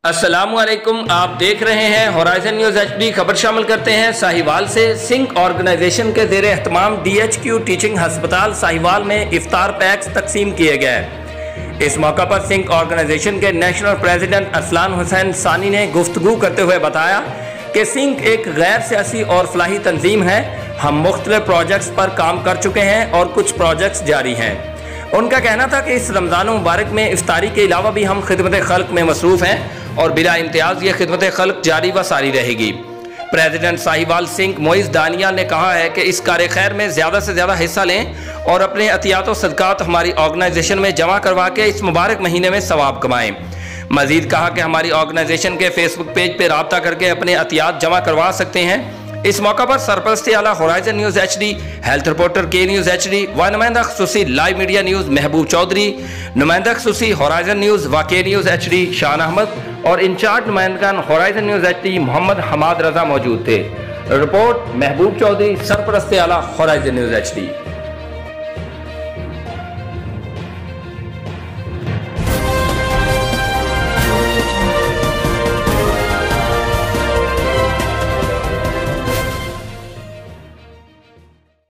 अस्सलामुअलैकुम, आप देख रहे हैं होराइजन न्यूज़ HD। खबर शामिल करते हैं साहिवाल से। सिंक ऑर्गेनाइजेशन के ज़ेरे एहतमाम DHQ टीचिंग हस्पताल साहिवाल में इफ्तार पैक्स तकसीम किए गए। इस मौका पर सिंक ऑर्गेनाइजेशन के नेशनल प्रेसिडेंट अरसलान हुसैन सानी ने गुफ्तगू करते हुए बताया कि सिंक एक गैर सियासी और फलाही तंजीम है। हम मुख्तलिफ प्रोजेक्ट्स पर काम कर चुके हैं और कुछ प्रोजेक्ट्स जारी हैं। उनका कहना था कि इस रमज़ान मुबारक में इफ्तारी के अलावा भी हम खिदमत खल्क में मसरूफ़ हैं और बिला इम्तियाज़ ये खिदमत खल्क जारी व सारी रहेगी। प्रेसिडेंट साहिवाल सिंह मोइज़ दानियाल ने कहा है कि इस कार्य खैर में ज़्यादा से ज़्यादा हिस्सा लें और अपने अतियात व सदक़ात हमारी ऑर्गेनाइजेशन में जमा करवा के इस मुबारक महीने में सवाब कमाएँ। मज़ीद कहा कि हमारी ऑर्गेनाइजेशन के फेसबुक पेज पर रब्ता करके अपने अतियात जमा करवा सकते हैं। इस मौका पर सरपरस्ती आला horizon News HD, health reporter के न्यूज़ HD व नुमाइंदा ख़ुसूसी live media news Mahboob Chaudhry, नुमाइंदा ख़ुसूसी होराइजन न्यूज़ वाक़ई न्यूज़ HD शान अहमद और इंचार्ज नुमाइंदगान Horizon News HD Mohammad Hammad Raza मौजूद थे। रिपोर्ट महबूब चौधरी, सरपरस्ती आला होराइजन न्यूज़ HD।